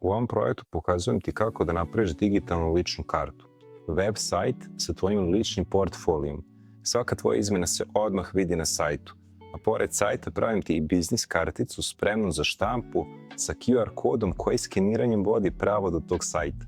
U ovom projektu pokazujem ti kako da napraviš digitalnu ličnu kartu. Web sajt sa tvojim ličnim portfolijom. Svaka tvoja izmena se odmah vidi na sajtu. A pored sajta pravim ti i biznis karticu spremnu za štampu sa QR kodom koji skeniranjem vodi pravo do tog sajta.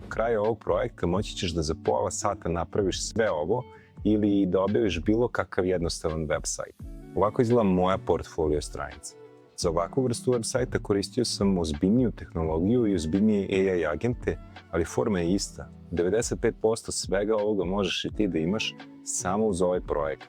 U kraju ovog projekta moći ćeš da za pola sata napraviš sve ovo ili da objaviš bilo kakav jednostavan web sajt. Ovako izgleda moja portfolio stranica. Za ovakvu vrstu web sajta koristio sam ozbiljniju tehnologiju i ozbiljnije AI agente, ali forma je ista. 95% svega ovoga možeš i ti da imaš samo uz ovaj projekat.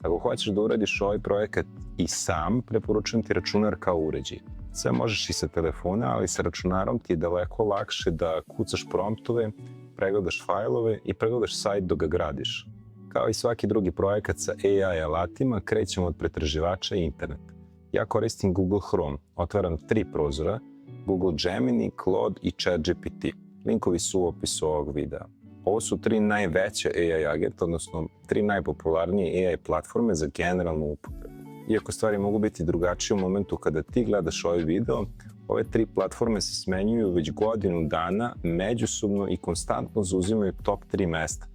Ako hoćeš da uradiš ovaj projekat i sam, preporučujem ti računar kao uređaj. Sve možeš i sa telefona, ali sa računarom ti je daleko lakše da kucaš promptove, pregledaš fajlove i pregledaš sajt dok ga gradiš. Kao i svaki drugi projekat sa AI alatima, krećemo od pretraživača i interneta. Ja koristim Google Chrome, otvaram 3 prozora, Google Gemini, Claude i ChatGPT. Linkovi su u opisu ovog videa. Ovo su 3 najveće AI agenta, odnosno 3 najpopularnije AI platforme za generalnu upotrebu. Iako stvari mogu biti drugačije u momentu kada ti gledaš ovaj video, ove 3 platforme se smenjuju već godinu dana, međusobno i konstantno zauzimaju top 3 mesta.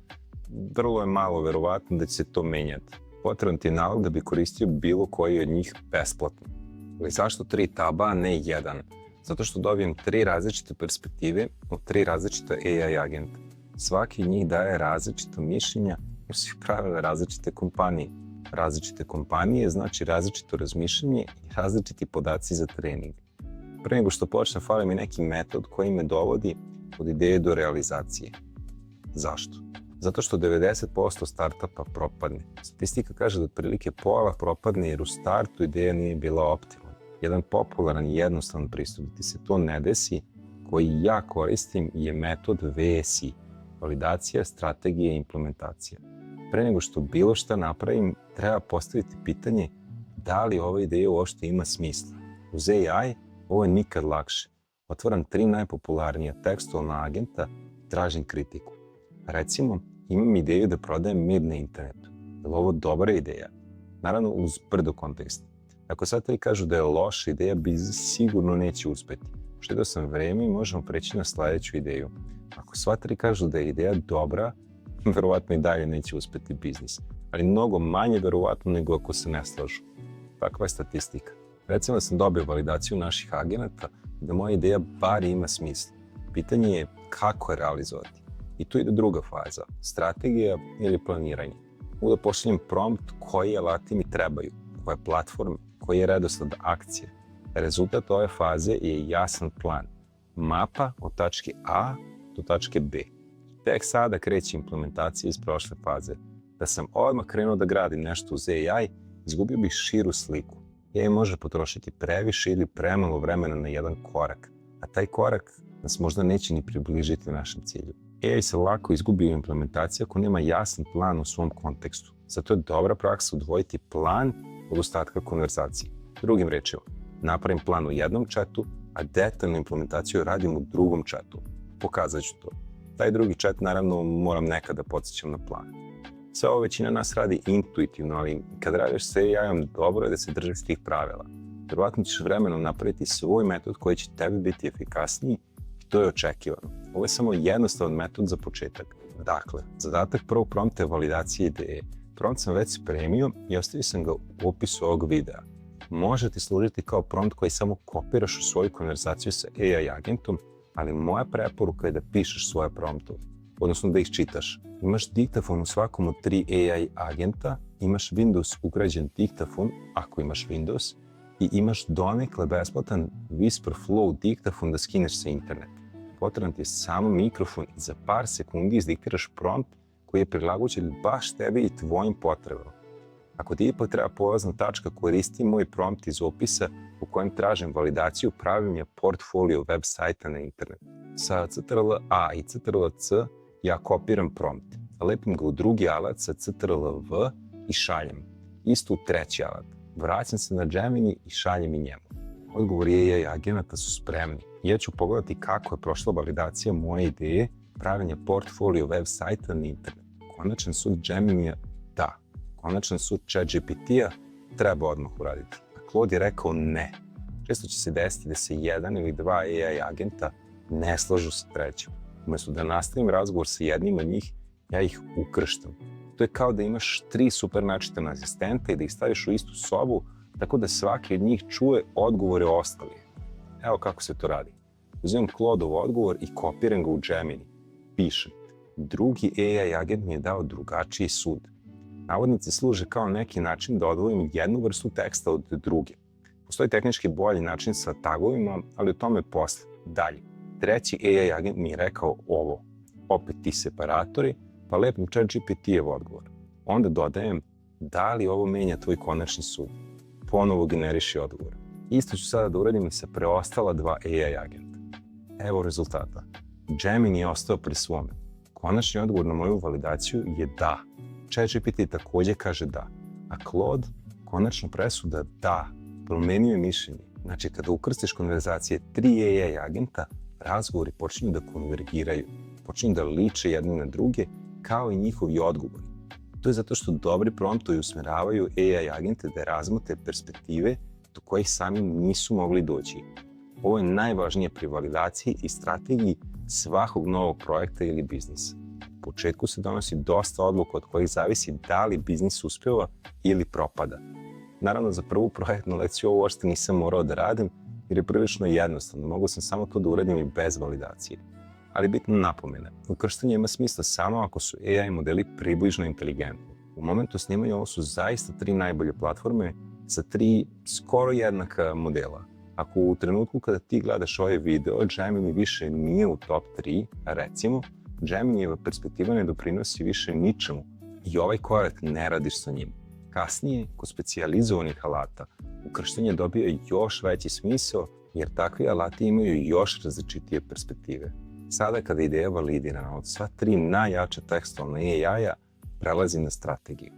Vrlo je malo verovatno da će se to menjati. Potreban ti je nalog da bi koristio bilo koji od njih besplatno. Ali zašto 3 taba, a ne jedan? Zato što dobijem 3 različite perspektive od 3 različita AI agenta. Svaki od njih daje različito mišljenja jer su pravile različite kompanije. Različite kompanije znači različito razmišljanje i različiti podaci za trening. Pre nego što počnem, fali mi neki metod koji me dovodi od ideje do realizacije. Zašto? Zato što 90% startupa propadne. Statistika kaže da otprilike pola propadne jer u startu ideja nije bila optimalna. Jedan popularan i jednostavan pristup da ti se to ne desi, koji ja koristim, je metod VSI. Validacija, strategija i implementacija. Pre nego što bilo šta napravim, treba postaviti pitanje da li ova ideja uopšte ima smisla. Uz AI ovo je nikad lakše. Otvaram 3 najpopularnija tekstualna agenta i tražim kritiku. Recimo, imam ideju da prodajem med na internetu. Je li ovo dobra ideja? Naravno, uz brdo konteksta. Ako sad ti kažu da je loša ideja, sigurno neće uspeti. Uštedeo sam vreme i možemo preći na sledeću ideju. Ako sva 3 kažu da je ideja dobra, verovatno i dalje neće uspeti biznis. Ali mnogo manje verovatno nego ako se ne slažu. Takva je statistika. Recimo da sam dobio validaciju naših agenata da moja ideja bar ima smisla. Pitanje je kako je realizovati. I tu ide druga faza, strategija ili planiranje. Mogu da pošaljem prompt koji alati mi trebaju, koje platforme, koji je redosled akcije. Rezultat ove faze je jasan plan. Mapa od tačke A do tačke B. Tek sada kreće implementacija iz prošle faze. Da sam odmah krenuo da gradim nešto uz AI, izgubio bih širu sliku. AI može potrošiti previše ili premalo vremena na jedan korak, a taj korak nas možda neće ni približiti našem cilju. AI se lako izgubi u implementaciji ako nema jasan plan u svom kontekstu. Zato je dobra praksa odvojiti plan od ostatka konverzacije. Drugim rečima, napravim plan u jednom chatu, a detaljnu implementaciju radim u drugom chatu. Pokazat ću to. Taj drugi chat naravno moram nekada podsjećam na plan. Sve ovo većina nas radi intuitivno, ali kad radiš sa AI-om, dobro je da se držiš tih pravila. Vjerovatno ćeš vremenom napraviti svoj metod koji će tebi biti efikasniji i to je očekivano. Ovo je samo jednostavan metod za početak. Dakle, zadatak prvog prompta je validacija ideje. Prompt sam već spremio i ostavio sam ga u opisu ovog videa. Može ti služiti kao prompt koji samo kopiraš u svoju konverzaciju sa AI agentom, ali moja preporuka je da pišeš svoje promptove, odnosno da ih čitaš. Imaš diktafon u svakom od 3 AI agenta, imaš Windows ugrađen diktafon, ako imaš Windows, i imaš donekle besplatan Whisperflow diktafon da skineš sa interneta. Potreban ti je samo mikrofon i za par sekundi izdiktiraš prompt koji je prilagođen baš tebi i tvojim potrebama. Ako ti ipak treba polazna tačka, koristi moj prompt iz opisa u kojem tražim validaciju pravljenja portfolio web sajta na internetu. Sa Ctrl+A i Ctrl+C ja kopiram prompt, lepim ga u drugi alat sa Ctrl+V i šaljem. Isto u treći alat. Vraćam se na Gemini i šaljem i njemu. Odgovori AI agenata su spremni. Ja ću pogledati kako je prošla validacija moje ideje pravljenja portfolio web sajta na internetu. Konačan sud Geminija da. Konačan sud ChatGPT-a treba odmah uraditi. A Claude je rekao ne. često će se desiti da se jedan ili dva AI agenta ne slažu sa trećim. Umjesto da nastavim razgovor sa jednim od njih, ja ih ukrštam. To je kao da imaš 3 super načitana asistenta i da ih staviš u istu sobu, tako da svaki od njih čuje odgovore ostalih. Evo kako se to radi. Uzimam Claudeov odgovor i kopiram ga u Gemini. Pišem, drugi AI agent mi je dao drugačiji sud. Navodnici služe kao neki način da odvojim jednu vrstu teksta od druge. Postoji tehnički bolji način sa tagovima, ali o tome posle. Dalje. Treći AI agent mi je rekao ovo. Opet ti separatori, pa lepim ChatGPT-ev odgovor. Onda dodajem, da li ovo menja tvoj konačni sud? Ponovo generiši odgovor. Isto ću sada da uradim i sa preostala 2 AI agenta. Evo rezultata. Gemini je ostao pri svome. Konačni odgovor na moju validaciju je da. ChatGPT takođe kaže da. A Claude, konačna presuda da. Promenio je mišljenje. Znači, kada ukrstiš konverzacije 3 AI agenta, razgovori počinju da konvergiraju, počinju da liče jedne na druge, kao i njihovi odgovori. To je zato što dobri promptovi usmeravaju AI agente da razmote perspektive do kojih sami nisu mogli doći. Ovo je najvažnije pri validaciji i strategiji svakog novog projekta ili biznisa. U početku se donosi dosta odluka od kojih zavisi da li biznis uspeva ili propada. Naravno, za prvu projektnu lekciju ovo uopšte nisam morao da radim, jer je prilično jednostavno. Mogao sam samo to da uradim i bez validacije. Ali bitno napomena, ukrštanje ima smisla samo ako su AI modeli približno inteligentni. U momentu snimanja ovo su zaista 3 najbolje platforme sa 3 skoro jednaka modela. Ako u trenutku kada ti gledaš ovaj video, Gemini više nije u top 3, recimo, Geminijeva perspektiva ne doprinosi više ničemu i ovaj korak ne radiš sa njim. Kasnije, kod specijalizovanih alata, ukrštanje dobija još veći smisao jer takvi alati imaju još različitije perspektive. Sada kada je ideja validirana od sva 3 najjača tekstualna AI-a, prelazi na strategiju.